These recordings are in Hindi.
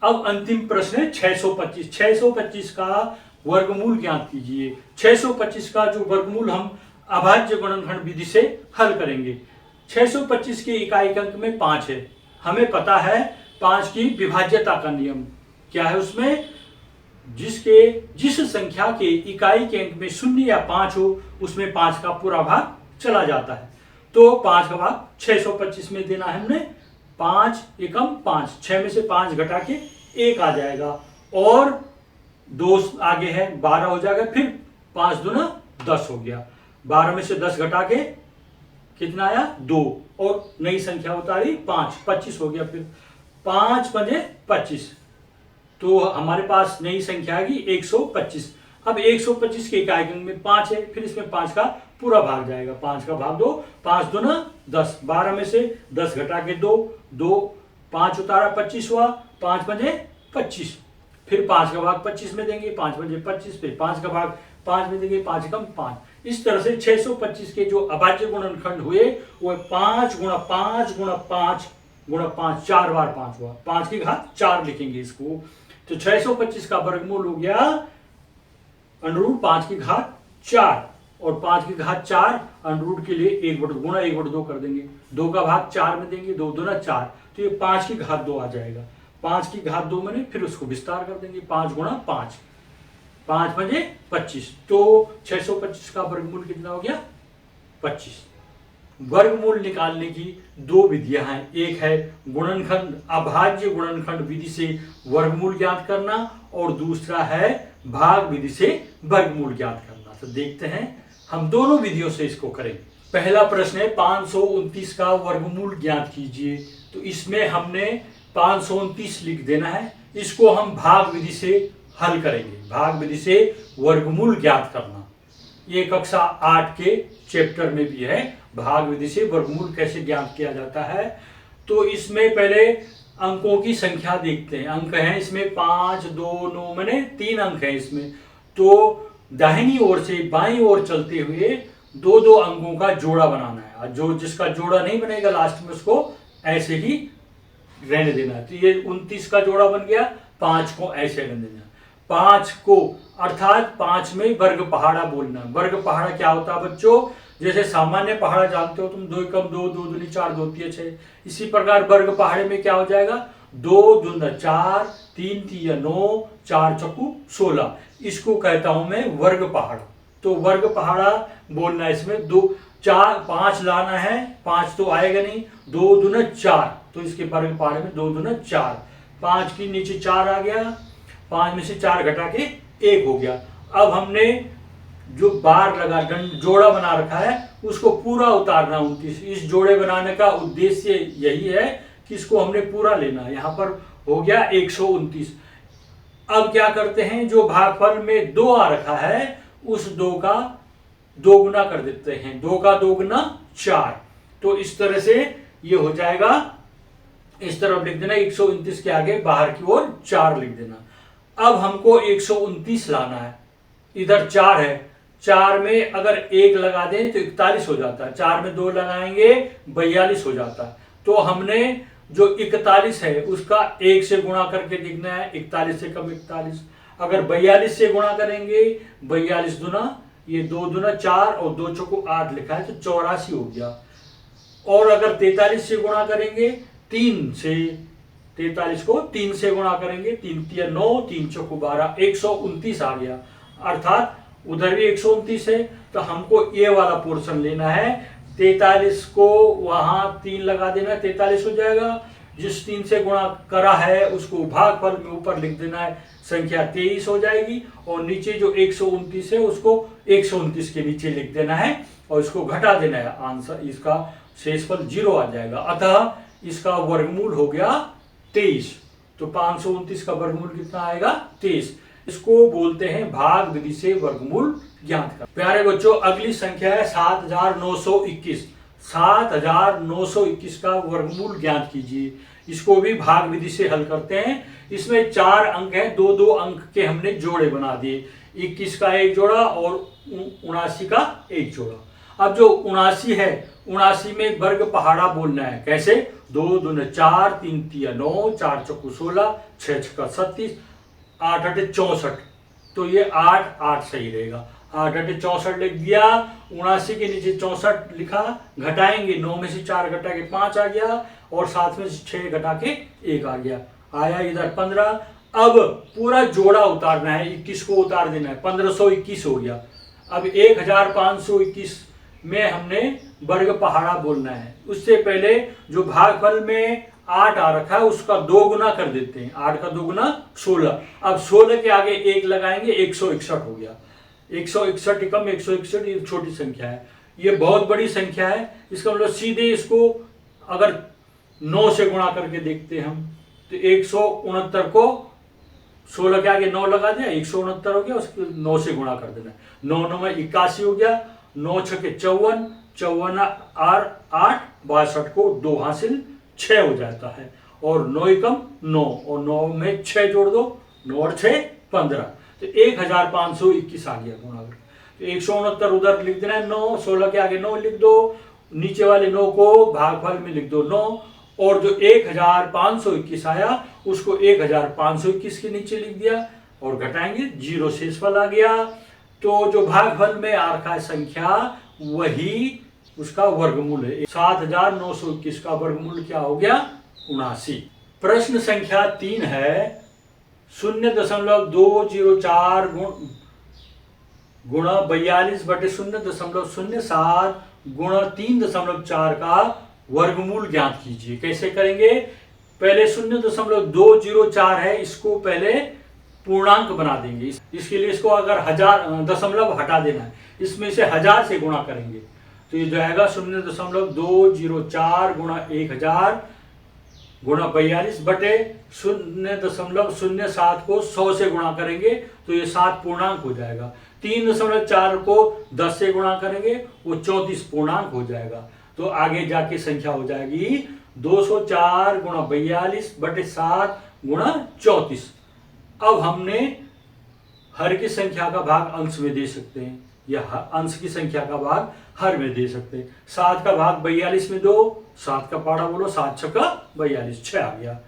अब अंतिम प्रश्न है 625। 625 का वर्गमूल ज्ञात कीजिए। 625 का जो वर्गमूल हम अभाज्य गुणनखंड विधि से हल करेंगे। 625 के इकाई अंक में 5 है। हमें पता है 5 की विभाज्यता का नियम क्या है। उसमें जिस संख्या के इकाई के अंक में 0 या 5 हो उसमें 5 का पूरा भाग चला जाता है। तो 5 का भाग 625 में देना है हमने। 5 एकम 5, 6 में से 5 घटा के 1 आ जाएगा और 2 आगे है 12 हो जाएगा। फिर 5 दूना 10 हो गया। 12 में से 10 घटा के कितना आया 2 और नई संख्या उतारी 5, 25 हो गया। फिर 5 पंजे 25, तो हमारे पास नई संख्या आएगी 125। अब 125 के इकाई अंक में 5 है, फिर इसमें 5 का पूरा भाग जाएगा। 5 का भाग 2, 5 दूना 10, 12 में से 10 घटा के 2, 5 उतारा 25 हुआ, 5 पंजे 25। फिर 5 का भाग 25 में देंगे, 5 पंजे 25, फिर 5 का भाग 5 में देंगे, 5 एकम 5। इस तरह से 625 के जो अभाज्य गुणनखंड हुए वो 5 गुणा 5 गुणा 5 गुणा 5, 4 बार 5 हुआ। 5 की घात 4 लिखेंगे इसको। तो 625 का वर्गमूल हो गया √ 5 की घात 4 और 5 की घात 4 √ के लिए 1/2 कर देंगे। 2 का भाग 4 में देंगे, 2 दूना 4, तो ये 5 की घात 2 आ जाएगा। 5 की घात 2 मैंने फिर उसको विस्तार कर देंगे। 5 गुणा 5, 5 पंजे 25, तो 625 का वर्गमूल कितना हो गया 25। वर्गमूल निकालने की 2 विधियां हैं। एक है गुणनखंड अभाज्य गुणनखंड विधि से वर्गमूल ज्ञात करना और दूसरा है भाग विधि से वर्गमूल ज्ञात करना। तो देखते हैं हम दोनों विधियों से इसको करेंगे। पहला प्रश्न है 529 का वर्गमूल ज्ञात कीजिए। तो इसमें हमने 529 लिख देना है। इसको हम भाग विधि से हल करेंगे। भाग विधि से वर्गमूल ज्ञात करना ये कक्षा 8 के चैप्टर में भी है। भाग विधि से वर्गमूल कैसे ज्ञात किया जाता है। तो इसमें पहले अंकों की संख्या देखते हैं। अंक हैं इसमें 5, 2, 9, मैंने 3 अंक हैं इसमें। तो दाहिनी ओर से बाईं ओर चलते हुए 2-2 अंकों का जोड़ा बनाना है। जो जिसका जोड़ा नहीं बनेगा लास्ट में उसको ऐसे ही रहने देना है। तो ये 29 का जोड़ा बन गया, 5 को ऐसे रहने देना। 5 को अर्थात 5 में वर्ग पहाड़ा बोलना। वर्ग पहाड़ा क्या होता है बच्चों, जैसे सामान्य पहाड़ा जानते हो तुम, 2 एकम 2, 2 दूनी 4, 2 तिया 6। इसी प्रकार वर्ग पहाड़े में क्या हो जाएगा 2 दूना 4, 3 तिया 9, 4 चौकू 16। इसको कहता हूं मैं वर्ग पहाड़ा। तो वर्ग पहाड़ा बोलना इसमें 2, 4, 5 लाना है, 5 तो आएगा नहीं, 2 दूना 4, तो इसके वर्ग पहाड़े में 2 दूना 4। 5 की नीचे 4 आ गया, 5 में से 4 घटा के 1 हो गया। अब हमने जो बार लगा जोड़ा बना रखा है उसको पूरा उतारना 29। इस जोड़े बनाने का उद्देश्य यही है कि इसको हमने पूरा लेना। यहां पर हो गया 129। अब क्या करते हैं, जो भागफल में 2 आ रखा है उस 2 का 2 गुना कर देते हैं। 2 का 2 गुना 4। तो इस तरह से ये हो जाएगा। इस तरफ लिख देना 129 के आगे बाहर की ओर 4 लिख देना। अब हमको 129 लाना है। इधर 4 है, 4 में अगर 1 लगा दें तो 41 हो जाता है। 4 में 2 लगाएंगे 42 हो जाता है। तो हमने जो 41 है उसका 1 से गुणा करके लिखना है। 41 से कम 41। अगर 42 से गुणा करेंगे 42 दूना, ये 2 दूना 4 और 2 चौको 8 लिखा है, तो 84 हो गया। और अगर 43 से गुणा करेंगे 3 से, 43 को 3 से गुणा करेंगे, 3 तिया 9, 3 चौको 12, 129 आ गया। अर्थात उधर भी 129 है, तो हमको ये वाला पोर्शन लेना है। 43 को वहां 3 लगा देना, 43 हो जाएगा। जिस 3 से गुणा करा है उसको भागफल में ऊपर लिख देना है, संख्या 23 हो जाएगी। और नीचे जो 129 है उसको 129 के नीचे लिख देना है और इसको घटा देना है। आंसर इसका शेषफल 0 आ जाएगा। अतः इसका वर्गमूल हो गया 23। तो 529 का वर्गमूल कितना आएगा 23। इसको बोलते हैं भाग विधि से वर्गमूल ज्ञात कर। प्यारे बच्चों, अगली संख्या है 7921। 7921 का वर्गमूल ज्ञात कीजिए। इसको भी भाग विधि से हल करते हैं। इसमें 4 अंक हैं, 2-2 अंक के हमने जोड़े बना दिए। 21 का एक जोड़ा और 79 का एक जोड़ा। अब जो 79 है, 79 में वर्ग पहाड़ा बोलना है। कैसे? 2 दूने 4, 3 तिया 9, 4 चौको 16, 6 छक्का 37, 8 अटे 64। तो ये 8 8 सही रहेगा। 8 अटे 64 लिख दिया। 79 के नीचे 64 लिखा, घटाएंगे 9 में से 4 घटा के 5 आ गया और 7 में से 6 घटा के 1 आ गया। आया इधर 15। अब पूरा जोड़ा उतारना है, 21 को उतार देना है, 1521 हो गया। अब 1521 में हमने वर्ग पहाड़ा बोलना है। उससे पहले जो भागफल में 8 आ रखा है उसका 2 गुना कर देते हैं। 8 का 2 गुना 16। अब 16 के आगे 1 लगाएंगे, 161 हो गया। 161 एकम 161 ये छोटी संख्या है, ये बहुत बड़ी संख्या है। इसका मतलब सीधे इसको अगर 9 से गुणा करके देखते हैं हम, तो 169 को 16 के आगे 9 लगा दिया, 169 हो गया, उसको 9 से गुणा कर देना। 9 9 में 81 हो गया, 9 छके 54, 54 और 8 62 को 2 हासिल 6 हो जाता है। और 9 एकम 9 और 9 में 6 जोड़ दो, 9 और 6 15, तो 1521 आ गया गुणा करके। तो 169 उधर लिख देना है 9, 16 के आगे 9 लिख दो, नीचे वाले 9 को भागफल में लिख दो 9, और जो 1521 आया उसको 1521 के नीचे लिख दिया और घटाएंगे, 0 शेषफल आ गया। तो जो भागफल में आ रखा है संख्या वही उसका वर्गमूल है। 7921 का वर्गमूल क्या हो गया? 79। प्रश्न संख्या 3 है 0.204 गुणा 42 बटे 0.07 गुणा 3.4 का वर्गमूल ज्ञात कीजिए। कैसे करेंगे? पहले 0.204 है, इसको पहले पूर्णांक बना देंगे। इसके लिए इसको अगर दशमलव हटा देना है, इसमें से 1000 से गुणा करेंगे तो ये जाएगा 0.204 गुणा 1000 गुणा 42 बटे 0.07 को 100 से गुणा करेंगे तो ये 7 पूर्णांक हो जाएगा। 3.4 को 10 से गुणा करेंगे वो 34 पूर्णांक हो जाएगा। तो आगे जाके संख्या हो जाएगी 204 गुणा 42 बटे 7 गुणा 34। अब हमने हर की संख्या का भाग अंश में दे सकते हैं या अंश की संख्या का भाग हर में दे सकते हैं। 7 का भाग 42 में दो, 7 का पाड़ा बोलो, 7 छक्का 42, 6 आ गया।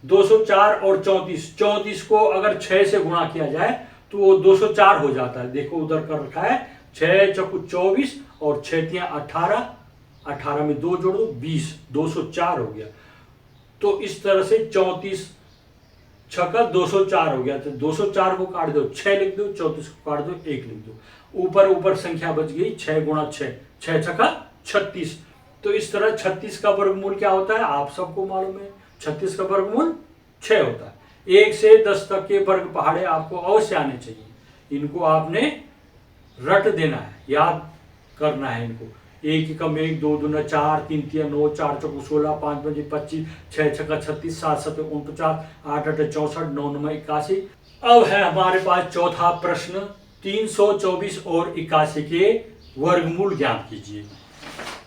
204 और 34, 34 को अगर 6 से गुणा किया जाए तो वो 204 हो जाता है। देखो उधर कर रखा है 6 चौकू 24 और 6 तियां 18, 18 में 2 जोड़ दो 20, 204 हो गया। तो इस तरह से 34 छक्का 204 हो गया। तो 204 को काट दो 6 लिख दो, 34 को काट दो 1 लिख दो, ऊपर ऊपर संख्या बच गई 6 गुणा 6, 6 छक्का 36। तो इस तरह 36 का वर्गमूल क्या होता है आप सबको मालूम है। 36 का वर्गमूल 6 होता है। 1 से 10 तक के वर्ग पहाड़े आपको अवश्य आने चाहिए। इनको आपने रट देना है, याद करना है इनको। 1 एकम 1, 2 दूना 4, 3 तिया 9, 4 चौको 16, 5 पंजे 25, 6 छक्का 36, 7 सत्ते 49, 8 अटे 64, 9 9 81। अब है हमारे पास चौथा प्रश्न 324 और 81 के वर्गमूल ज्ञात कीजिए।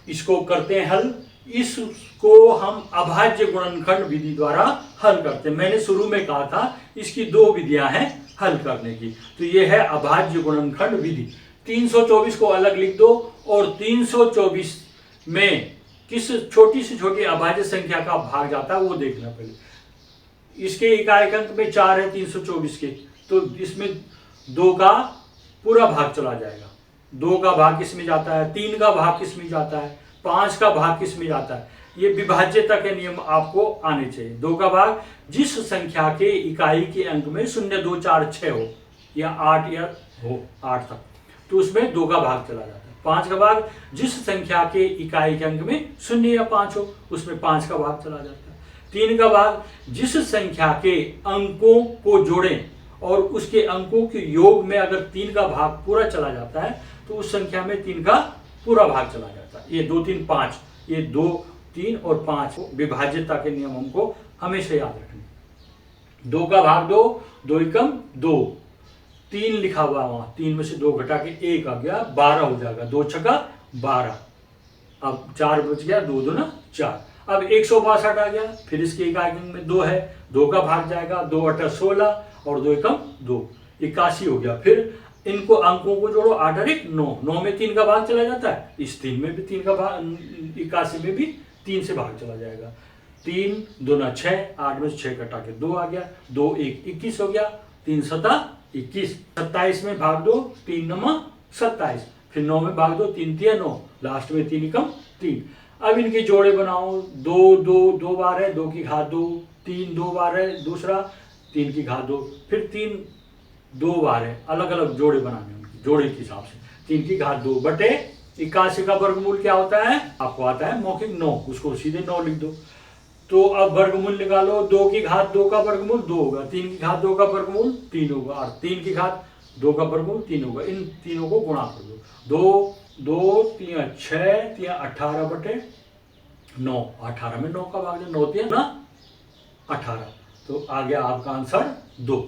इसको करते हैं हल। इसको हम अभाज्य गुणनखंड विधि द्वारा हल करते हैं। मैंने शुरू में कहा था इसकी 2 विधियां हैं हल करने की। तो यह है अभाज्य गुणनखंड विधि। 324 को अलग लिख दो और 324 में किस छोटी से छोटी अभाज्य संख्या का भाग जाता है वो देखना पहले। इसके इकाई अंक में 4 है 324 के, तो इसमें 2 का पूरा भाग चला जाएगा। 2 का भाग किस में जाता है, 3 का भाग किस में जाता है, 5 का भाग किस में जाता है। ये विभाज्यता के नियम आपको आने चाहिए। 2 का भाग जिस संख्या के इकाई के अंक में 0 2 4 6 हो या 8 या हो 8 तक, तो उसमें 2 का भाग चला जाता है। 5 का भाग जिस संख्या के इकाई के अंक में 0 या 5 हो उसमें 5 का भाग चला जाता है। 3 का भाग जिस संख्या के अंकों को जोड़ें और उसके अंकों के योग में अगर 3 का भाग पूरा चला जाता है तो उस संख्या में 3 का पूरा भाग चला जाता है। ये 2 3 5, ये 2 3 और 5 विभाज्यता के नियम हमको हमेशा याद रखने। 2 का भाग 2, 2 एकम 2, 3 लिखा हुआ वहां, 3 में से 2 घटा के 1 आ गया, 12 हो जाएगा। 2 छक्का 12, अब 4 बच गया, 2 दूना 4। अब 162 आ गया, फिर इसके इकाई में 2 है, 2 का भाग जाएगा, 2 8 16 और 2 एकम 2, 81 हो गया। फिर इनको अंकों को जोड़ो, 8 और 1 9, 9 में 3 का भाग चला जाता है, इस 3 में भी 3 का भाग, 81 में भी 3 से भाग चला जाएगा। 3 दूना 6, 8 में से 6 कटा के 2 आ गया, 2 1 21 हो गया, 3 7 21, 27 में भाग दो, 3 9 27, फिर 9 में भाग दो, 3 3 9, लास्ट में 3 एकम 3। अब इनके जोड़े बनाओ, 2 2 2 बार है, 2 की घात 2, 3 2 बार है, दूसरा 3 की घात 2, फिर 3 2 बार है, अलग अलग जोड़े बनाने उनकी जोड़े के हिसाब से। 3 की घात 2 बटे 81 का वर्गमूल क्या होता है, आपको आता है मौखिक 9, उसको सीधे 9 लिख दो। तो अब वर्गमूल निकालो, 2 की घात 2 का वर्गमूल 2 होगा, 3 की घात 2 का वर्गमूल 3 होगा, और 3 की घात 2 का वर्गमूल 3 होगा। इन तीनों को गुणा कर दो, 2 2 3 6 3 18 बटे 9, 18 में 9 का भाग दो, 9 3 18, तो आ गया आपका आंसर 2।